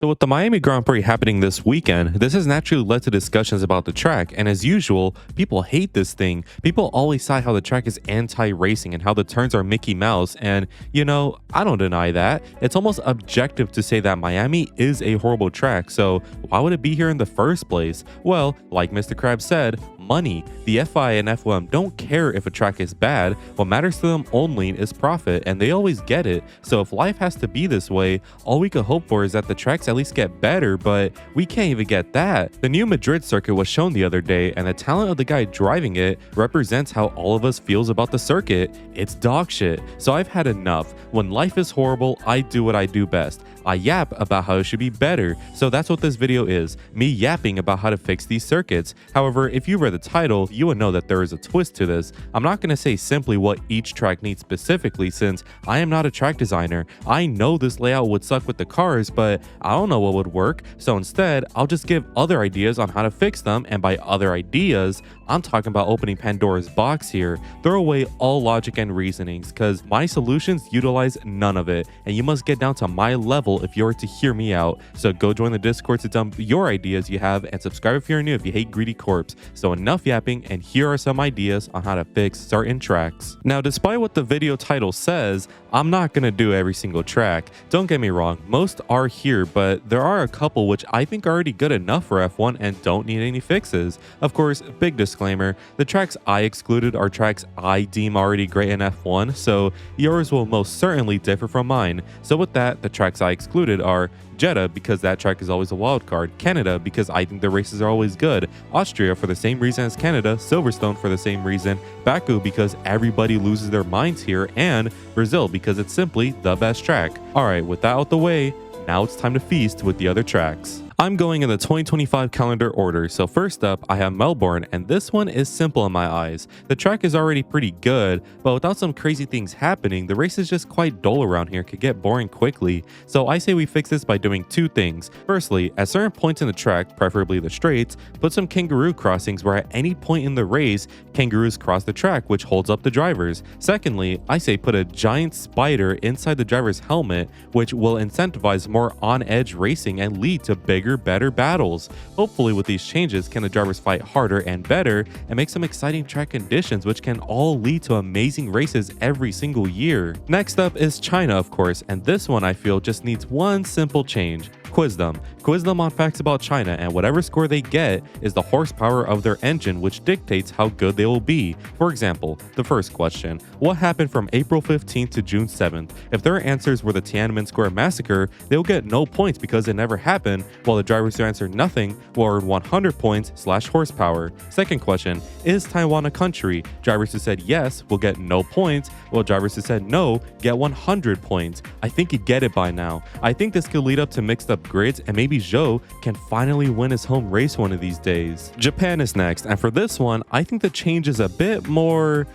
So with the Miami Grand Prix happening this weekend, this has naturally led to discussions about the track, and as usual, people hate this thing. People always cite how the track is anti-racing and how the turns are Mickey Mouse, and I don't deny that. It's almost objective to say that Miami is a horrible track, so why would it be here in the first place? Well, like Mr. Krabs said, money. The FI and FOM don't care if a track is bad. What matters to them only is profit, and they always get it. So if life has to be this way, all we could hope for is that the tracks at least get better, but we can't even get that. The new Madrid circuit was shown the other day, and the talent of the guy driving it represents how all of us feels about the circuit. It's dog shit. So I've had enough. When life is horrible, I do what I do best. I yap about how it should be better. So that's what this video is, me yapping about how to fix these circuits. However, if you read the title, you would know that there is a twist to this. I'm not going to say simply what each track needs specifically, since I am not a track designer. I know this layout would suck with the cars, but I don't know what would work. So instead, I'll just give other ideas on how to fix them, and by other ideas, I'm talking about opening Pandora's box here. Throw away all logic and reasonings, because my solutions utilize none of it, and you must get down to my level if you are to hear me out. So go join the Discord to dump your ideas you have, and subscribe if you're new if you hate greedy corpse. So enough yapping, and here are some ideas on how to fix certain tracks. Now, despite what the video title says, I'm not gonna do every single track. Don't get me wrong, most are here, but there are a couple which I think are already good enough for F1 and don't need any fixes. Of course, big disclaimer, the tracks I excluded are tracks I deem already great in F1, so yours will most certainly differ from mine. So with that, the tracks I excluded are Jeddah, because that track is always a wild card, Canada, because I think the races are always good, Austria for the same reason as Canada, Silverstone for the same reason, Baku because everybody loses their minds here, and Brazil because it's simply the best track. Alright, with that out the way, now it's time to feast with the other tracks. I'm going in the 2025 calendar order, so first up I have Melbourne, and this one is simple in my eyes. The track is already pretty good, but without some crazy things happening, the race is just quite dull around here, could get boring quickly. So I say we fix this by doing two things. Firstly, at certain points in the track, preferably the straights, put some kangaroo crossings where at any point in the race, kangaroos cross the track, which holds up the drivers. Secondly, I say put a giant spider inside the driver's helmet, which will incentivize more on-edge racing and lead to bigger, better battles. Hopefully with these changes can the drivers fight harder and better and make some exciting track conditions, which can all lead to amazing races every single year. Next up is China, of course, and this one I feel just needs one simple change. Quiz them on facts about China, and whatever score they get is the horsepower of their engine, which dictates how good they will be. For example, the first question, what happened from April 15th to June 7th? If their answers were the Tiananmen Square massacre, they'll get no points because it never happened, while the drivers who answered nothing will earn 100 points / horsepower. Second question, is Taiwan a country? Drivers who said yes will get no points, while drivers who said no get 100 points. I think you get it by now. I think this could lead up to mixed up grids, and maybe Zhou can finally win his home race one of these days. Japan is next, and for this one, I think the change is a bit more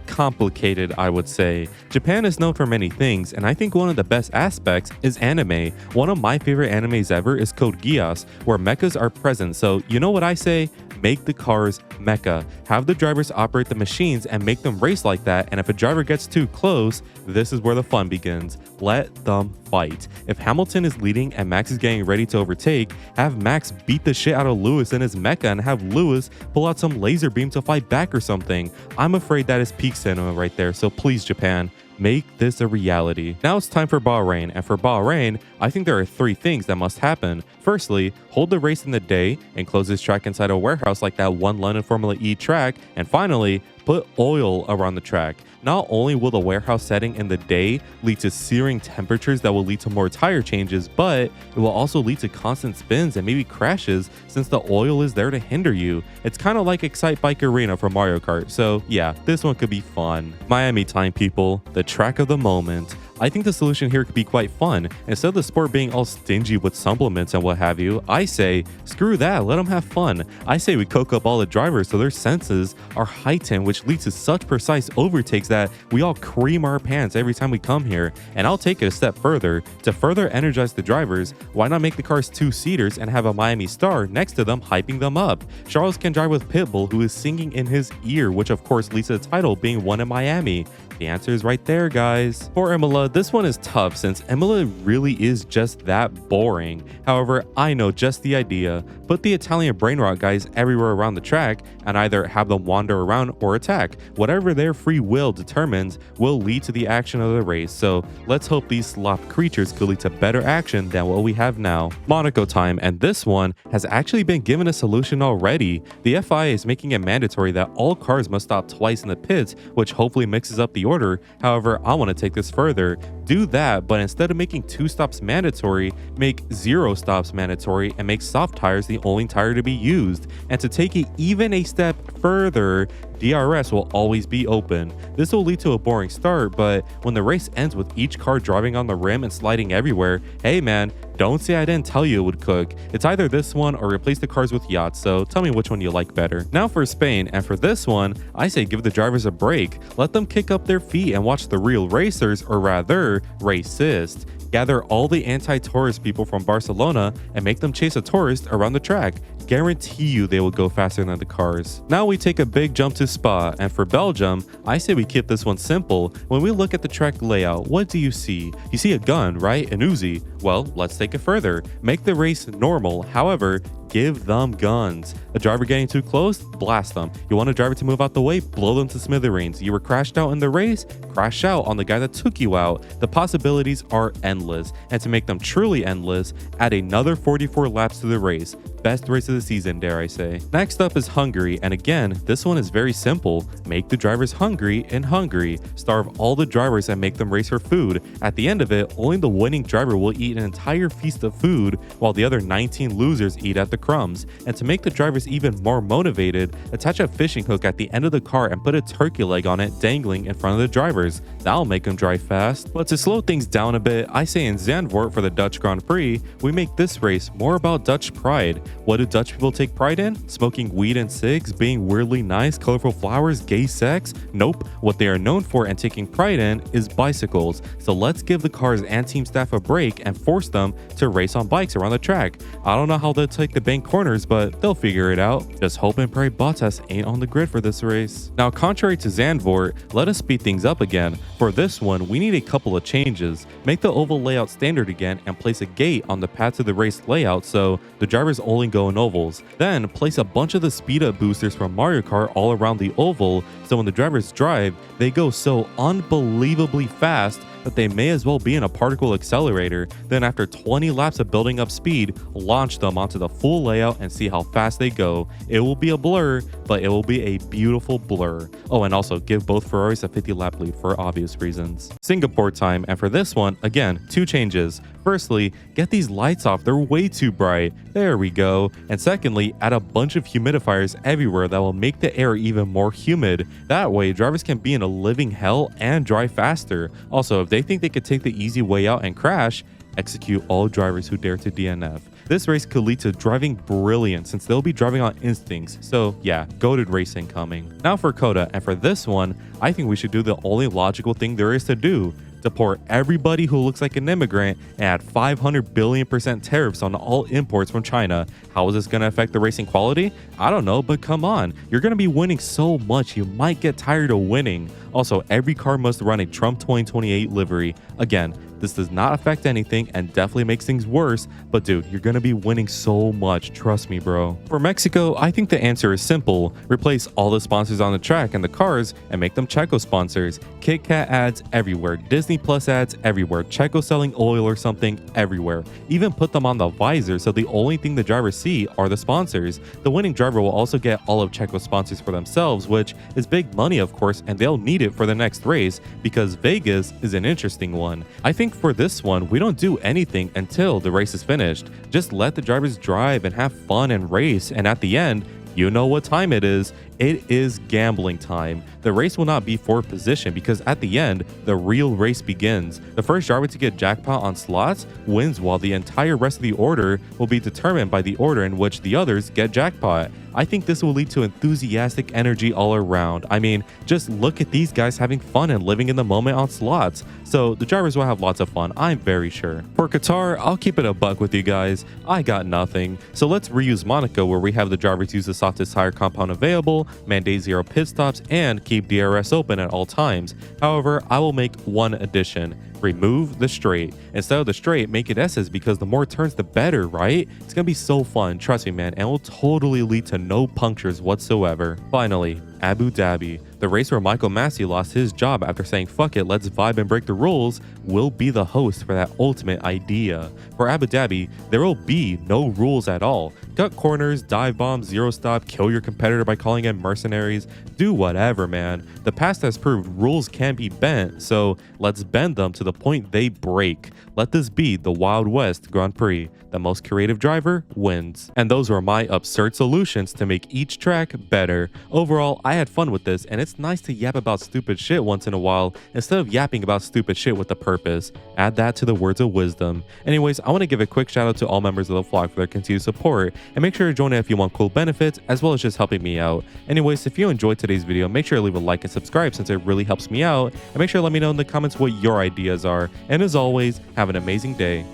complicated, I would say. Japan is known for many things, and I think one of the best aspects is anime. One of my favorite animes ever is Code Geass, where mechas are present, so you know what I say? Make the cars mecha. Have the drivers operate the machines and make them race like that, and if a driver gets too close, this is where the fun begins. Let them fight. If Hamilton is leading and Max is getting ready to overtake, have Max beat the shit out of Lewis in his mecha and have Lewis pull out some laser beam to fight back or something. I'm afraid that is peak cinema right there, so please Japan, make this a reality. Now it's time for Bahrain, and for Bahrain, I think there are three things that must happen. Firstly, hold the race in the day and close this track inside a warehouse like that one London Formula E track. And finally, put oil around the track. Not only will the warehouse setting in the day lead to searing temperatures that will lead to more tire changes, but it will also lead to constant spins and maybe crashes since the oil is there to hinder you. It's kind of like Excite Bike Arena from Mario Kart, so yeah, this one could be fun. Miami time, people, the track of the moment. I think the solution here could be quite fun. Instead of the sport being all stingy with supplements and what have you, I say, screw that, let them have fun. I say we coke up all the drivers so their senses are heightened, which leads to such precise overtakes that we all cream our pants every time we come here. And I'll take it a step further. To further energize the drivers, why not make the cars two-seaters and have a Miami star next to them hyping them up? Charles can drive with Pitbull, who is singing in his ear, which of course leads to the title being won in Miami. The answer is right there, guys. For Imola, this one is tough since Imola really is just that boring. However, I know just the idea. Put the Italian brain rot guys everywhere around the track and either have them wander around or attack. Whatever their free will determines will lead to the action of the race. So let's hope these sloth creatures could lead to better action than what we have now. Monaco time, and this one has actually been given a solution already. The FIA is making it mandatory that all cars must stop twice in the pits, which hopefully mixes up the order. However, I want to take this further. Do that, but instead of making 2 stops mandatory, make 0 stops mandatory and make soft tires the only tire to be used. And to take it even a step further, DRS will always be open. This will lead to a boring start, but when the race ends with each car driving on the rim and sliding everywhere, hey man, don't say I didn't tell you it would cook. It's either this one or replace the cars with yachts, so tell me which one you like better. Now for Spain, and for this one, I say give the drivers a break. Let them kick up their feet and watch the real racers, or rather, racists. Gather all the anti-tourist people from Barcelona and make them chase a tourist around the track. Guarantee you they will go faster than the cars. Now we take a big jump to Spa, and for Belgium, I say we keep this one simple. When we look at the track layout, what do you see? You see a gun, right? An Uzi. Well, let's take it further. Make the race normal. However, give them guns. A driver getting too close? Blast them. You want a driver to move out the way? Blow them to smithereens. You were crashed out in the race? Crash out on the guy that took you out. The possibilities are endless. And to make them truly endless, add another 44 laps to the race. Best race of the season, dare I say. Next up is Hungary, and again, this one is very simple. Make the drivers hungry in Hungary. Starve all the drivers and make them race for food. At the end of it, only the winning driver will eat an entire feast of food, while the other 19 losers eat at the crumbs. And to make the drivers even more motivated, attach a fishing hook at the end of the car and put a turkey leg on it dangling in front of the drivers. That'll make them drive fast. But to slow things down a bit, I say in Zandvoort for the Dutch Grand Prix, we make this race more about Dutch pride. What do Dutch people take pride in? Smoking weed and cigs, being weirdly nice, colorful flowers, gay sex? Nope. What they are known for and taking pride in is bicycles. So let's give the cars and team staff a break and force them to race on bikes around the track. I don't know how they'll take the bank corners, but they'll figure it out. Just hope and pray Bottas ain't on the grid for this race. Now, contrary to Zandvoort, let us speed things up again. For this one, we need a couple of changes. Make the oval layout standard again and place a gate on the path to the race layout so the drivers only go in ovals. Then place a bunch of the speed up boosters from Mario Kart all around the oval so when the drivers drive, they go so unbelievably fast that they may as well be in a particle accelerator. Then after 20 laps of building up speed, launch them onto the full layout and see how fast they go. It will be a blur, but it will be a beautiful blur. Oh, and also give both Ferraris a 50 lap lead for obvious reasons. Singapore time, and for this one, again, 2 changes. Firstly, get these lights off, they're way too bright. There we go. And secondly, add a bunch of humidifiers everywhere that will make the air even more humid. That way, drivers can be in a living hell and drive faster. Also, if they think they could take the easy way out and crash, execute all drivers who dare to DNF. This race could lead to driving brilliance since they'll be driving on instincts. So yeah, goated racing coming. Now for Coda, and for this one, I think we should do the only logical thing there is to do. Deport everybody who looks like an immigrant and add 500 billion% tariffs on all imports from China. How is this going to affect the racing quality? I don't know, but come on. You're going to be winning so much, you might get tired of winning. Also, every car must run a Trump 2028 livery. Again, this does not affect anything and definitely makes things worse, but dude, you're gonna be winning so much, trust me, bro. For Mexico, I think the answer is simple. Replace all the sponsors on the track and the cars and make them Checo sponsors. Kit Kat ads everywhere, Disney Plus ads everywhere, Checo selling oil or something everywhere. Even put them on the visor so the only thing the drivers see are the sponsors. The winning driver will also get all of Checo's sponsors for themselves, which is big money of course, and they'll need it for the next race because Vegas is an interesting one. I think for this one, we don't do anything until the race is finished. Just let the drivers drive and have fun and race, and at the end, you know what time it is. It is gambling time. The race will not be for position because at the end, the real race begins. The first driver to get jackpot on slots wins, while the entire rest of the order will be determined by the order in which the others get jackpot. I think this will lead to enthusiastic energy all around. I mean, just look at these guys having fun and living in the moment on slots. So the drivers will have lots of fun, I'm very sure. For Qatar, I'll keep it a buck with you guys. I got nothing. So let's reuse Monaco, where we have the drivers use the softest tire compound available, mandate 0 pit stops, and keep keep DRS open at all times. However, I will make one addition. Remove the straight. Instead of the straight, make it S's because the more turns the better, right? It's gonna be so fun, trust me man, and will totally lead to no punctures whatsoever. Finally, Abu Dhabi. The race where Michael Massey lost his job after saying fuck it, let's vibe and break the rules, will be the host for that ultimate idea. For Abu Dhabi, there will be no rules at all. Cut corners, dive bombs, zero stop, kill your competitor by calling in mercenaries, do whatever man. The past has proved rules can be bent, so let's bend them to the point they break. Let this be the Wild West Grand Prix. The most creative driver wins. And those were my absurd solutions to make each track better. Overall, I had fun with this, and it's nice to yap about stupid shit once in a while instead of yapping about stupid shit with a purpose. Add that to the words of wisdom. Anyways, I want to give a quick shout out to all members of the vlog for their continued support, and make sure to join in if you want cool benefits as well as just helping me out. Anyways, if you enjoyed today's video, make sure to leave a like and subscribe since it really helps me out, and make sure to let me know in the comments what your ideas are. And as always, have an amazing day.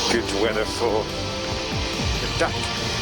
Good weather for the duck.